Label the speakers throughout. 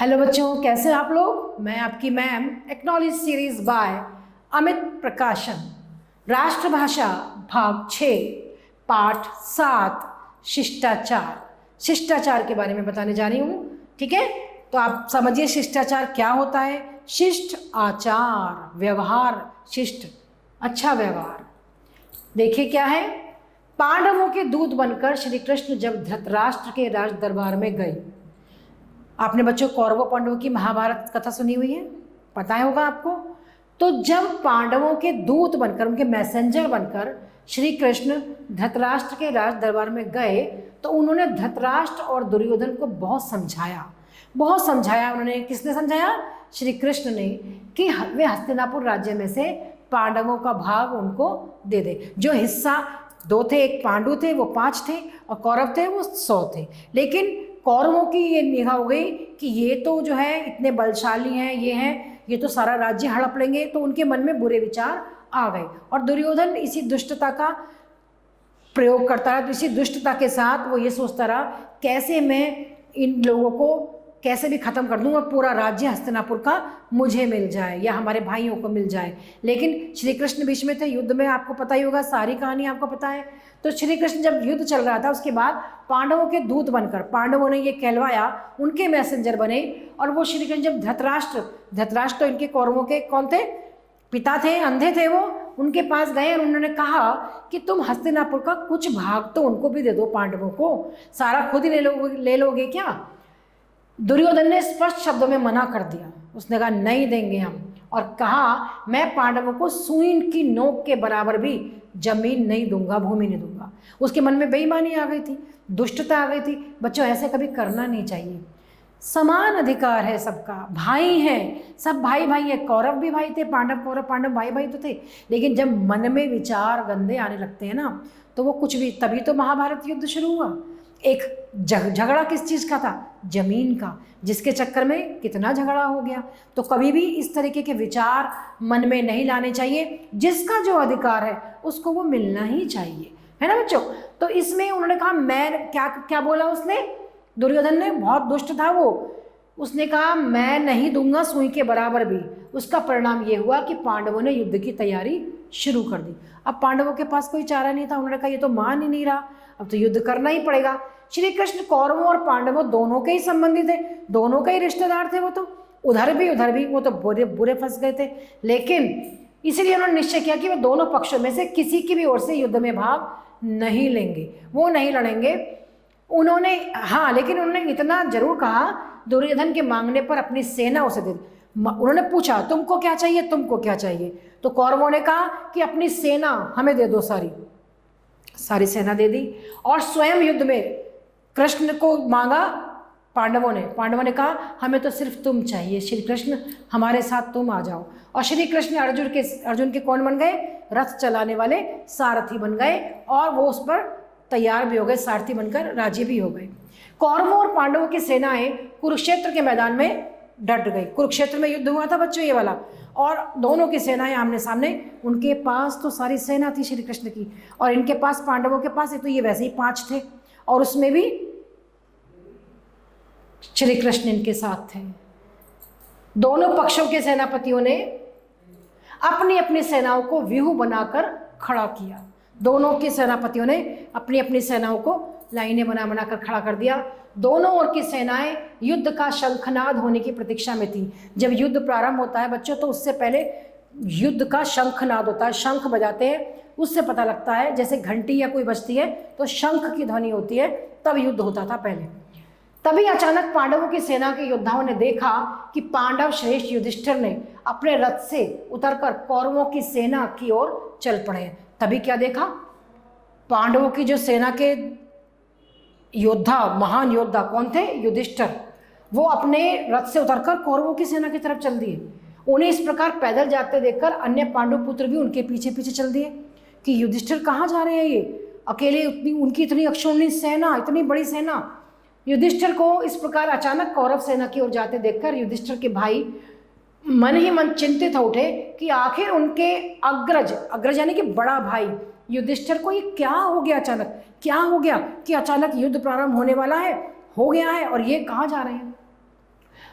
Speaker 1: Hello बच्चों, कैसे हैं आप लोग। मैं आपकी ma'am acknowledge series by Amit प्रकाशन, राष्ट्रभाषा भाग 6 पाठ 7 शिष्टाचार के बारे में बताने जा रही हूँ। ठीक है, तो आप समझिए शिष्टाचार क्या होता है। शिष्ट आचार, व्यवहार, शिष्ट अच्छा व्यवहार। देखिए क्या है। पांडवों के दूत बनकर श्री कृष्ण जब धृतराष्ट्र के राज दरबार में गए। आपने बच्चों कौरवों पांडवों की महाभारत कथा सुनी हुई है, पता है होगा आपको। तो जब पांडवों के दूत बनकर, उनके मैसेंजर बनकर श्री कृष्ण धृतराष्ट्र के राज दरबार में गए, तो उन्होंने धृतराष्ट्र और दुर्योधन को बहुत समझाया उन्होंने। किसने समझाया? श्री कृष्ण ने, कि वे हस्तिनापुर राज्य में से पांडवों का भाग उनको दे दे। जो हिस्सा दो थे, एक पांडु थे वो 5 थे और कौरव थे वो 100 थे। लेकिन कौरवों की ये निगाह हो गई कि ये तो जो है इतने बलशाली हैं, ये तो सारा राज्य हड़प लेंगे। तो उनके मन में बुरे विचार आ गए और दुर्योधन इसी दुष्टता का प्रयोग करता रहा। तो इसी दुष्टता के साथ वो ये सोचता रहा, कैसे मैं इन लोगों को कैसे भी खत्म कर दूं और पूरा राज्य हस्तिनापुर का मुझे मिल जाए या हमारे भाइयों को मिल जाए। लेकिन श्री कृष्ण बीच में थे युद्ध में, आपको पता ही होगा, सारी कहानी आपको पता है। तो श्री कृष्ण जब युद्ध चल रहा था, उसके बाद पांडवों के दूत बनकर पांडवों ने ये कहलवाया, उनके मैसेंजर बने। और वो श्री कृष्ण जब धृतराष्ट्र तो इनके कौरवों के कौन थे? पिता थे, अंधे थे वो। उनके पास गए और उन्होंने कहा कि तुम हस्तिनापुर का कुछ भाग तो उनको भी दे दो, पांडवों को। सारा खुद ही ले लोगे क्या? दुर्योधन ने स्पष्ट शब्दों में मना कर दिया। उसने कहा नहीं देंगे हम, और कहा मैं पांडवों को सुई की नोक के बराबर भी जमीन नहीं दूंगा, भूमि नहीं दूंगा। उसके मन में बेईमानी आ गई थी, दुष्टता आ गई थी। बच्चों ऐसे कभी करना नहीं चाहिए। समान अधिकार है सबका, भाई हैं, सब भाई भाई है। कौरव भी भाई थे, पांडव भाई भाई तो थे। लेकिन जब मन में विचार गंदे आने लगते हैं ना, तो वो कुछ भी, तभी तो महाभारत युद्ध शुरू हुआ। एक झगड़ा किस चीज़ का था? जमीन का, जिसके चक्कर में कितना झगड़ा हो गया। तो कभी भी इस तरीके के विचार मन में नहीं लाने चाहिए। जिसका जो अधिकार है उसको वो मिलना ही चाहिए, है ना बच्चों। तो इसमें उन्होंने कहा, मैं क्या बोला उसने? दुर्योधन ने, बहुत दुष्ट था वो, उसने कहा मैं नहीं दूंगा सुई के बराबर भी। उसका परिणाम ये हुआ कि पांडवों ने युद्ध की तैयारी शुरू कर दी। अब पांडवों के पास कोई चारा नहीं था। उन्होंने कहा ये तो मान ही नहीं रहा, अब तो युद्ध करना ही पड़ेगा। श्री कृष्ण कौरवों और पांडवों दोनों के ही संबंधी थे, दोनों के ही रिश्तेदार थे। वो तो उधर भी वो तो बुरे फंस गए थे। लेकिन इसलिए उन्होंने निश्चय किया कि वो दोनों पक्षों में से किसी की भी ओर से युद्ध में भाग नहीं लेंगे, वो नहीं लड़ेंगे। उन्होंने, हाँ, लेकिन उन्होंने इतना जरूर कहा, दुर्योधन के मांगने पर अपनी सेना उसे दे दी। उन्होंने पूछा तुमको क्या चाहिए, तुमको क्या चाहिए? तो कौरवों ने कहा कि अपनी सेना हमें दे दो, सारी सेना दे दी। और स्वयं युद्ध में कृष्ण को मांगा पांडवों ने कहा हमें तो सिर्फ तुम चाहिए, श्री कृष्ण हमारे साथ तुम आ जाओ। और श्री कृष्ण अर्जुन के कौन बन गए? रथ चलाने वाले सारथी बन गए, और वो उस पर तैयार भी हो गए, सारथी बनकर राजी भी हो गए। कौरवों और पांडवों की सेनाएं कुरुक्षेत्र के मैदान में डट गई। कुरुक्षेत्र में युद्ध हुआ था बच्चों ये वाला, और दोनों की सेनाएं आमने सामने। उनके पास तो सारी सेना थी श्री कृष्ण की, और इनके पास, पांडवों के पास तो ये वैसे ही 5 थे, और उसमें भी श्री कृष्ण इनके साथ थे। दोनों पक्षों के सेनापतियों ने अपनी अपनी सेनाओं को व्यूह बनाकर खड़ा किया। दोनों के सेनापतियों ने अपनी अपनी सेनाओं को लाइनें बनाकर खड़ा कर दिया। दोनों ओर की सेनाएं युद्ध का शंखनाद होने की प्रतीक्षा में थी। जब युद्ध प्रारंभ होता है बच्चों, तो उससे पहले युद्ध का शंखनाद होता है, शंख बजाते हैं, उससे पता लगता है। जैसे घंटी या कोई बजती है तो शंख की ध्वनि होती है, तब युद्ध होता था पहले। तभी अचानक पांडवों की सेना के योद्धाओं ने देखा कि पांडव श्रेष्ठ युधिष्ठिर ने अपने रथ से उतरकर कौरवों की सेना की ओर चल पड़े। तभी क्या देखा? पांडवों की जो सेना के योद्धा, महान योद्धा कौन थे? युधिष्ठिर। वो अपने रथ से उतरकर कौरवों की सेना की तरफ चल दिए। उन्हें इस प्रकार पैदल जाते देखकर अन्य पांडु पुत्र भी उनके पीछे पीछे चल दिए कि युधिष्ठिर कहाँ जा रहे हैं ये अकेले, उनकी इतनी अक्षौहिणी सेना, इतनी बड़ी सेना। युधिष्ठिर को इस प्रकार अचानक कौरव सेना की ओर जाते देखकर युधिष्ठिर के भाई मन ही मन चिंतित हो उठे कि आखिर उनके अग्रज यानी कि बड़ा भाई युधिष्ठिर को ये क्या हो गया, अचानक क्या हो गया कि अचानक युद्ध प्रारंभ होने वाला है, हो गया है, और ये कहाँ जा रहे हैं।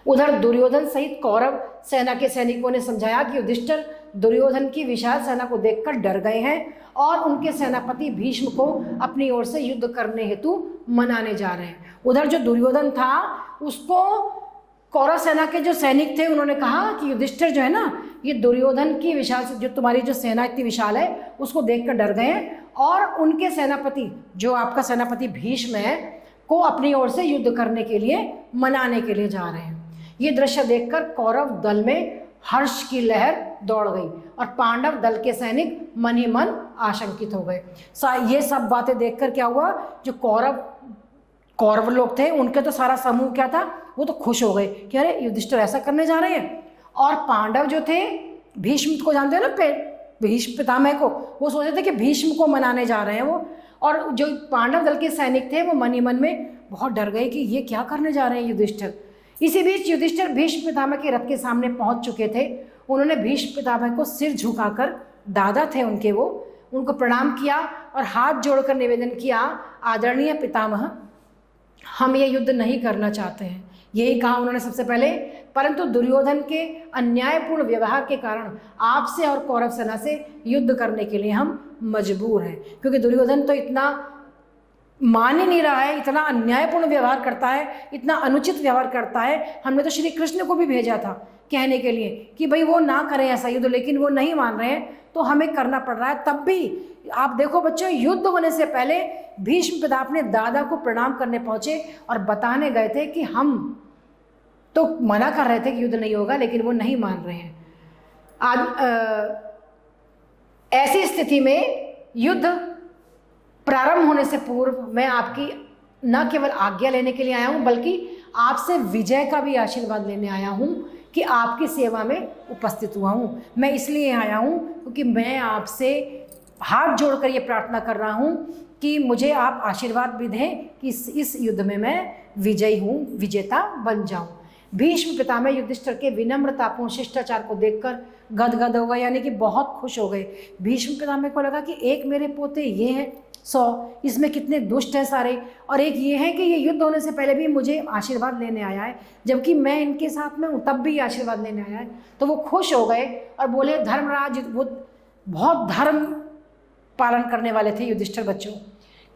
Speaker 1: उधर दुर्योधन सहित कौरव सेना के सैनिकों ने समझाया कि युधिष्ठिर दुर्योधन की विशाल सेना को देखकर डर गए हैं और उनके सेनापति भीष्म को अपनी ओर से युद्ध करने हेतु मनाने जा रहे हैं। उधर जो दुर्योधन था उसको कौरव सेना के जो सैनिक थे उन्होंने कहा कि युधिष्ठिर जो है ना, ये दुर्योधन की विशाल, जो तुम्हारी जो सेना इतनी विशाल है उसको देखकर डर गए हैं और उनके सेनापति, जो आपका सेनापति भीष्म है, को अपनी ओर से युद्ध करने के लिए मनाने के लिए जा रहे हैं। ये दृश्य देखकर कौरव दल में हर्ष की लहर दौड़ गई और पांडव दल के सैनिक मन ही मन आशंकित हो गए। ये सब बातें देखकर क्या हुआ, जो कौरव लोग थे उनके तो सारा समूह क्या था, वो तो खुश हो गए कि अरे युधिष्ठिर ऐसा करने जा रहे हैं। और पांडव जो थे, भीष्म को जानते हो ना, भीष्म पितामह को, वो सोचे थे कि भीष्म को मनाने जा रहे हैं वो। और जो पांडव दल के सैनिक थे वो मन ही मन में बहुत डर गए कि ये क्या करने जा रहे हैं युधिष्ठिर। इसी बीच युधिष्ठिर भीष्म पितामह के रथ के सामने पहुंच चुके थे। उन्होंने भीष्म पितामह को सिर झुकाकर, दादा थे उनके वो, उनको प्रणाम किया और हाथ जोड़कर निवेदन किया, आदरणीय पितामह, हम ये युद्ध नहीं करना चाहते हैं। यही कहा उन्होंने सबसे पहले, परंतु दुर्योधन के अन्यायपूर्ण व्यवहार के कारण आपसे और कौरव सेना से युद्ध करने के लिए हम मजबूर हैं, क्योंकि दुर्योधन तो इतना मान ही नहीं रहा है, इतना अन्यायपूर्ण व्यवहार करता है, इतना अनुचित व्यवहार करता है। हमने तो श्री कृष्ण को भी भेजा था कहने के लिए कि भाई वो ना करें ऐसा युद्ध, लेकिन वो नहीं मान रहे हैं तो हमें करना पड़ रहा है। तब भी आप देखो बच्चों, युद्ध होने से पहले भीष्म पिता अपने दादा को प्रणाम करने पहुंचे और बताने गए थे कि हम तो मना कर रहे थे कि युद्ध नहीं होगा, लेकिन वो नहीं मान रहे हैं। आज ऐसी स्थिति में युद्ध प्रारंभ होने से पूर्व मैं आपकी न केवल आज्ञा लेने के लिए आया हूँ, बल्कि आपसे विजय का भी आशीर्वाद लेने आया हूँ कि आपकी सेवा में उपस्थित हुआ हूँ। मैं इसलिए आया हूँ क्योंकि मैं आपसे हाथ जोड़कर ये प्रार्थना कर रहा हूँ कि मुझे आप आशीर्वाद भी दें कि इस युद्ध में मैं विजयी हूँ, विजेता बन जाऊँ। भीष्म पितामह युधिष्ठिर के विनम्रतापूर्ण शिष्टाचार को देखकर गदगद हो गए, यानी कि बहुत खुश हो गए। भीष्म पितामह को लगा कि एक मेरे पोते ये हैं 100, इसमें कितने दुष्ट हैं सारे, और एक ये है कि ये युद्ध होने से पहले भी मुझे आशीर्वाद लेने आया है, जबकि मैं इनके साथ में हूँ तब भी आशीर्वाद लेने आया है। तो वो खुश हो गए और बोले, धर्मराज, वो बहुत धर्म पालन करने वाले थे युधिष्ठिर बच्चों,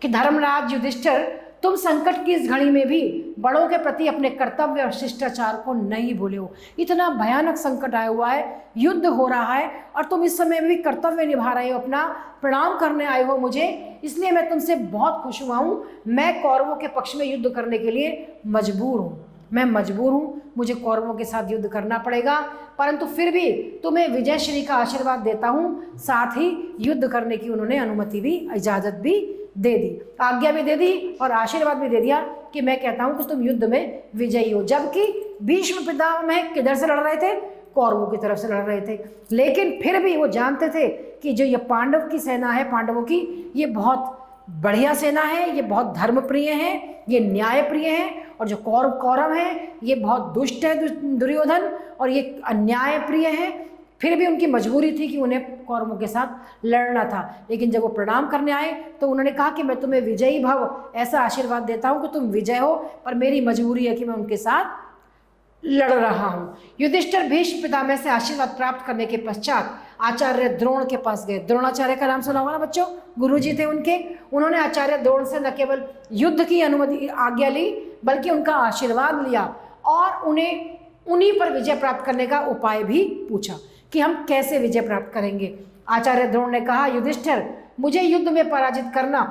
Speaker 1: कि धर्मराज युधिष्ठिर, तुम संकट की इस घड़ी में भी बड़ों के प्रति अपने कर्तव्य और शिष्टाचार को नहीं भूले हो। इतना भयानक संकट आया हुआ है, युद्ध हो रहा है, और तुम इस समय भी कर्तव्य निभा रहे हो, अपना प्रणाम करने आए हो मुझे, इसलिए मैं तुमसे बहुत खुश हुआ हूँ। मैं कौरवों के पक्ष में युद्ध करने के लिए मजबूर हूँ, मैं मजबूर हूँ, मुझे कौरवों के साथ युद्ध करना पड़ेगा, परंतु फिर भी तुम्हें विजय श्री का आशीर्वाद देता हूँ। साथ ही युद्ध करने की उन्होंने अनुमति भी, इजाज़त भी दे दी, आज्ञा भी दे दी और आशीर्वाद भी दे दिया कि मैं कहता हूँ कि तुम युद्ध में विजयी हो। जबकि भीष्म पितामह किधर से लड़ रहे थे? कौरवों की तरफ से लड़ रहे थे, लेकिन फिर भी वो जानते थे कि जो ये पांडव की सेना है, पांडवों की, ये बहुत बढ़िया सेना है, ये बहुत धर्मप्रिय है, ये न्यायप्रिय है, और जो कौरव हैं ये बहुत दुष्ट है, दुर्योधन, और ये अन्यायप्रिय है। फिर भी उनकी मजबूरी थी कि उन्हें कौरवों के साथ लड़ना था। लेकिन जब वो प्रणाम करने आए तो उन्होंने कहा कि मैं तुम्हें विजयी भव, ऐसा आशीर्वाद देता हूँ कि तुम विजय हो, पर मेरी मजबूरी है कि मैं उनके साथ लड़ रहा हूँ। युधिष्ठिर भीष्म पितामह से आशीर्वाद प्राप्त करने के पश्चात आचार्य द्रोण के पास गए। द्रोणाचार्य का नाम सुना होगा ना बच्चों, गुरुजी थे उनके। उन्होंने आचार्य द्रोण से न केवल युद्ध की अनुमति, आज्ञा ली, बल्कि उनका आशीर्वाद लिया और उन्हीं पर विजय प्राप्त करने का उपाय भी पूछा कि हम कैसे विजय प्राप्त करेंगे। आचार्य द्रोण ने कहा, युधिष्ठिर, मुझे युद्ध में पराजित करना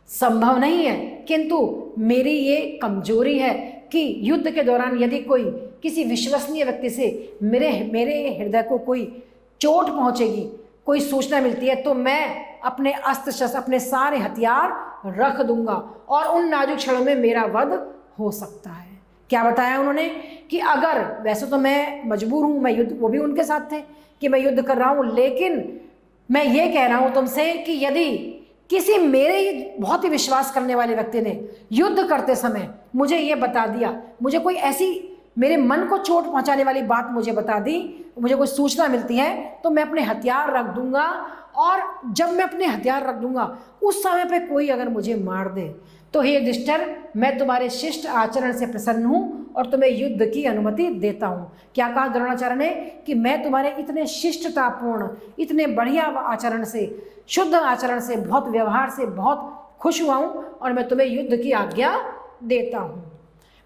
Speaker 1: संभव नहीं है, किंतु मेरी ये कमजोरी है कि युद्ध के दौरान यदि कोई किसी विश्वसनीय व्यक्ति से मेरे हृदय को कोई चोट पहुंचेगी, कोई सूचना मिलती है, तो मैं अपने अस्त्र शस्त्र, अपने सारे हथियार रख दूंगा और उन नाजुक क्षणों में मेरा वध हो सकता है। क्या बताया उन्होंने कि अगर, वैसे तो मैं मजबूर हूँ, मैं युद्ध, वो भी उनके साथ थे कि मैं युद्ध कर रहा हूँ, लेकिन मैं ये कह रहा हूँ तुमसे कि यदि किसी मेरे बहुत ही विश्वास करने वाले व्यक्ति ने युद्ध करते समय मुझे ये बता दिया, मुझे कोई ऐसी मेरे मन को चोट पहुंचाने वाली बात मुझे बता दी, मुझे कोई सूचना मिलती है, तो मैं अपने हथियार रख दूंगा, और जब मैं अपने हथियार रख दूंगा उस समय पे कोई अगर मुझे मार दे तो हे युधिष्ठिर, मैं तुम्हारे शिष्ट आचरण से प्रसन्न हूँ और तुम्हें युद्ध की अनुमति देता हूँ। क्या कहा द्रोणाचार्य ने कि मैं तुम्हारे इतने शिष्टतापूर्ण, इतने बढ़िया आचरण से, शुद्ध आचरण से, बहुत व्यवहार से बहुत खुश हुआ हूँ और मैं तुम्हें युद्ध की आज्ञा देता हूँ।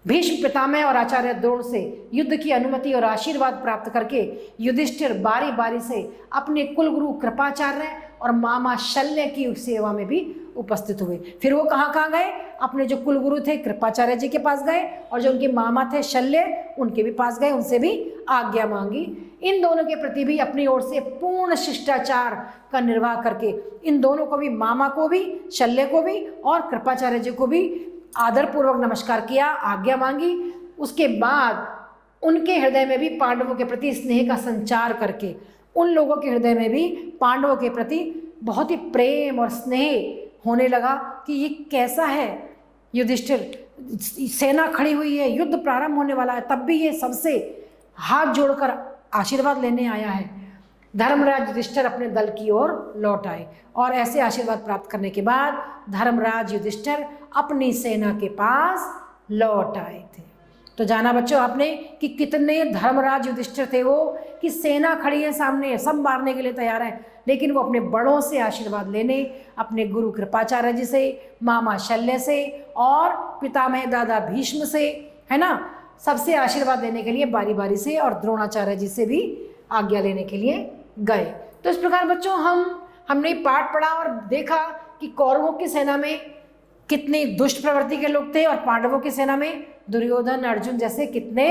Speaker 1: भीष्म पितामह और आचार्य द्रोण से युद्ध की अनुमति और आशीर्वाद प्राप्त करके युधिष्ठिर बारी बारी से अपने कुलगुरु कृपाचार्य और मामा शल्य की सेवा में भी उपस्थित हुए। फिर वो कहाँ गए? अपने जो कुलगुरु थे कृपाचार्य जी के पास गए और जो उनके मामा थे शल्य, उनके भी पास गए, उनसे भी आज्ञा मांगी। इन दोनों के प्रति भी अपनी ओर से पूर्ण शिष्टाचार का निर्वाह करके इन दोनों को भी, मामा को भी, शल्य को भी और कृपाचार्य जी को भी आदरपूर्वक नमस्कार किया, आज्ञा मांगी। उसके बाद उनके हृदय में भी पांडवों के प्रति स्नेह का संचार करके उन लोगों के हृदय में भी पांडवों के प्रति बहुत ही प्रेम और स्नेह होने लगा कि ये कैसा है युधिष्ठिर, सेना खड़ी हुई है, युद्ध प्रारंभ होने वाला है, तब भी ये सबसे हाथ जोड़कर आशीर्वाद लेने आया है। धर्मराज युधिष्ठिर अपने दल की ओर लौट आए और ऐसे आशीर्वाद प्राप्त करने के बाद धर्मराज युधिष्ठिर अपनी सेना के पास लौट आए थे। तो जाना बच्चों आपने कि कितने धर्मराज युधिष्ठिर थे वो, कि सेना खड़ी है सामने, सब मारने के लिए तैयार हैं, लेकिन वो अपने बड़ों से आशीर्वाद लेने, अपने गुरु कृपाचार्य जी से, मामा शल्य से और पितामह दादा भीष्म से, है ना, सबसे आशीर्वाद लेने के लिए बारी बारी से और द्रोणाचार्य जी से भी आज्ञा लेने के लिए गए। तो इस प्रकार बच्चों हमने पाठ पढ़ा और देखा कि कौरवों की सेना में कितनी दुष्ट प्रवृत्ति के लोग थे और पांडवों की सेना में दुर्योधन, अर्जुन जैसे कितने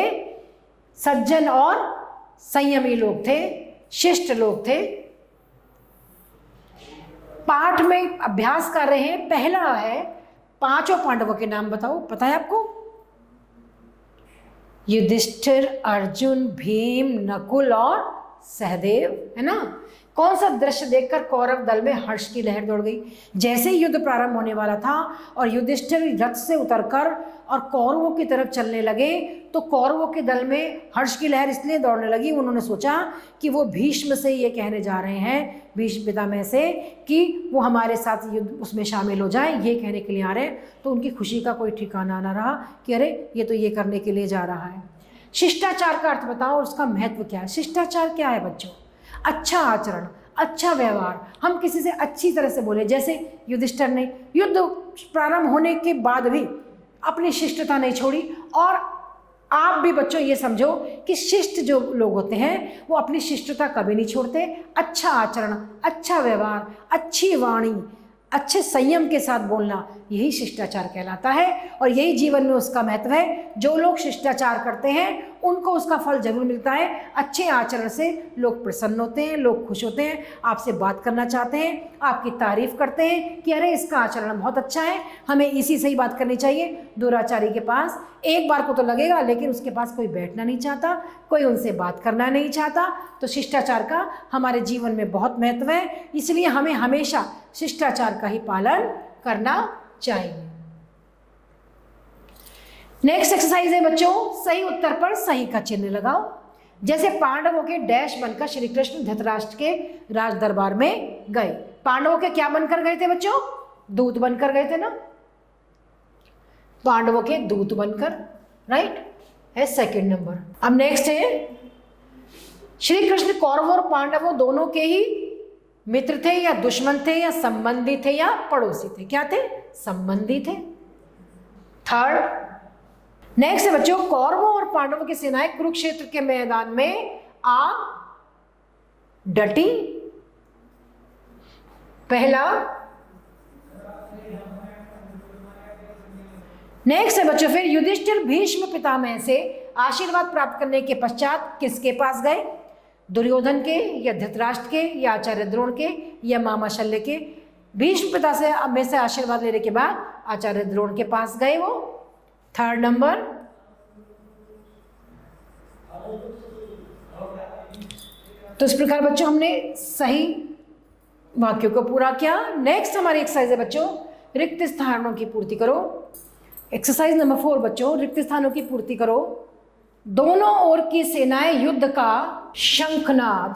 Speaker 1: सज्जन और संयमी लोग थे, शिष्ट लोग थे। पाठ में अभ्यास कर रहे हैं। पहला है, पांचों पांडवों के नाम बताओ, पता है आपको? युधिष्ठिर, अर्जुन, भीम, नकुल और सहदेव, है ना। कौन सा दृश्य देखकर कौरव दल में हर्ष की लहर दौड़ गई? जैसे ही युद्ध प्रारंभ होने वाला था और युधिष्ठिर रथ से उतरकर और कौरवों की तरफ चलने लगे तो कौरवों के दल में हर्ष की लहर इसलिए दौड़ने लगी, उन्होंने सोचा कि वो भीष्म से ये कहने जा रहे हैं, भीष्म पितामह से, कि वो हमारे साथ युद्ध उसमें शामिल हो जाएं, ये कहने के लिए आ रहे हैं। तो उनकी खुशी का कोई ठिकाना ना रहा कि अरे ये तो ये करने के लिए जा रहा है। शिष्टाचार का अर्थ बताओ और उसका महत्व क्या है? शिष्टाचार क्या है बच्चों? अच्छा आचरण, अच्छा व्यवहार। हम किसी से अच्छी तरह से बोले, जैसे युधिष्ठिर ने युद्ध प्रारंभ होने के बाद भी अपनी शिष्टता नहीं छोड़ी। और आप भी बच्चों ये समझो कि शिष्ट जो लोग होते हैं वो अपनी शिष्टता कभी नहीं छोड़ते। अच्छा आचरण, अच्छा व्यवहार, अच्छी वाणी, अच्छे संयम के साथ बोलना, यही शिष्टाचार कहलाता है और यही जीवन में उसका महत्व है। जो लोग शिष्टाचार करते हैं उनको उसका फल जरूर मिलता है। अच्छे आचरण से लोग प्रसन्न होते हैं, लोग खुश होते हैं, आपसे बात करना चाहते हैं, आपकी तारीफ करते हैं कि अरे इसका आचरण बहुत अच्छा है, हमें इसी से ही बात करनी चाहिए। दुराचारी के पास एक बार को तो लगेगा, लेकिन उसके पास कोई बैठना नहीं चाहता, कोई उनसे बात करना नहीं चाहता। तो शिष्टाचार का हमारे जीवन में बहुत महत्व है, इसलिए हमें हमेशा शिष्टाचार का ही पालन करना चाहिए। नेक्स्ट एक्सरसाइज है बच्चों, सही उत्तर पर सही का चिन्ह लगाओ। जैसे पांडवों के डैश बनकर श्री कृष्ण धृतराष्ट्र के राज दरबार में गए। पांडवों के क्या बनकर गए थे बच्चों? दूत बनकर गए थे ना, पांडवों के दूत बनकर, राइट, है सेकंड नंबर। अब नेक्स्ट है, श्री कृष्ण कौरवों और पांडवों दोनों के ही मित्र थे या दुश्मन थे या संबंधी थे या पड़ोसी थे? क्या थे? संबंधी थे। थर्ड नेक्स्ट है बच्चों, कौरवों और पांडवों की सेनाएं कुरुक्षेत्र के मैदान में आ डटी। पहला। नेक्स्ट है बच्चों, फिर युधिष्ठिर भीष्म पितामह से आशीर्वाद प्राप्त करने के पश्चात किसके पास गए? दुर्योधन के या धृतराष्ट्र के या आचार्य द्रोण के या मामा शल्य के? भीष्म पिता से आशीर्वाद लेने के बाद आचार्य द्रोण के पास गए वो। Third number. तो इस प्रकार बच्चों हमने सही वाक्यों को पूरा किया। नेक्स्ट हमारी एक्सरसाइज है बच्चों, रिक्त स्थानों की पूर्ति करो। एक्सरसाइज नंबर 4 बच्चों, रिक्त स्थानों की पूर्ति करो। दोनों ओर की सेनाएं युद्ध का शंखनाद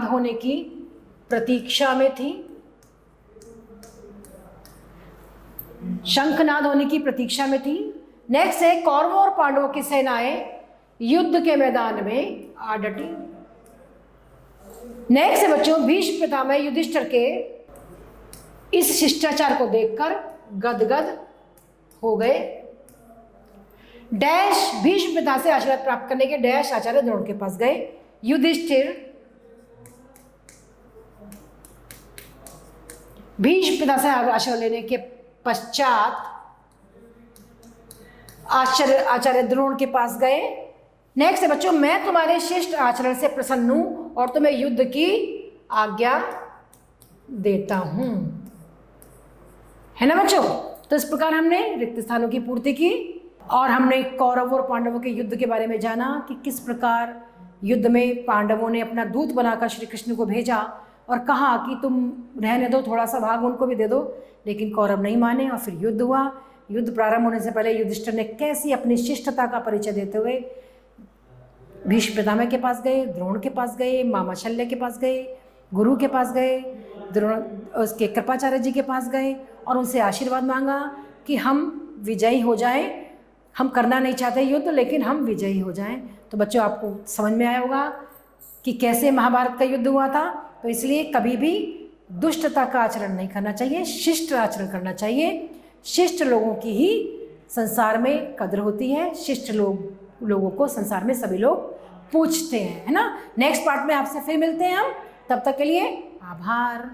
Speaker 1: होने की प्रतीक्षा में थी, शंखनाद होने की प्रतीक्षा में थी। नेक्स्ट है कौरवों और पांडवों की सेनाएं युद्ध के मैदान में आ डटी। नेक्स्ट है बच्चों, भीष्म पितामह युधिष्ठिर के इस शिष्टाचार को देखकर गदगद हो गए। डैश भीष्म पिता से आशीर्वाद प्राप्त करने के डैश आचार्य द्रोण के पास गए। युधिष्ठिर भीष्म पिता से आशीर्वाद लेने के पश्चात आचार्य द्रोण के पास गए। नेक्स्ट है बच्चों, मैं तुम्हारे शिष्ट आचरण से प्रसन्न हूं और तुम्हें युद्ध की आज्ञा देता हूं। है ना बच्चों? तो इस प्रकार हमने रिक्त स्थानों की पूर्ति की और हमने कौरवों और पांडवों के युद्ध के बारे में जाना कि किस प्रकार युद्ध में पांडवों ने अपना दूत बनाकर श्री कृष्ण को भेजा और कहा कि तुम रहने दो, थोड़ा सा भाग उनको भी दे दो, लेकिन कौरव नहीं माने और फिर युद्ध हुआ। युद्ध प्रारंभ होने से पहले युधिष्ठिर ने कैसी अपनी शिष्टता का परिचय देते हुए भीष्म पितामह के पास गए, द्रोण के पास गए, मामा शल्य के पास गए, गुरु के पास गए, द्रोण उसके कृपाचार्य जी के पास गए और उनसे आशीर्वाद मांगा कि हम विजयी हो जाएं। हम करना नहीं चाहते युद्ध, लेकिन हम विजयी हो जाएं। तो बच्चों आपको समझ में आया होगा कि कैसे महाभारत का युद्ध हुआ था। तो इसलिए कभी भी दुष्टता का आचरण नहीं करना चाहिए, शिष्ट आचरण करना चाहिए। शिष्ट लोगों की ही संसार में कद्र होती है। शिष्ट लोगों को संसार में सभी लोग पूछते हैं, है ना। नेक्स्ट पार्ट में आपसे फिर मिलते हैं हम, तब तक के लिए आभार।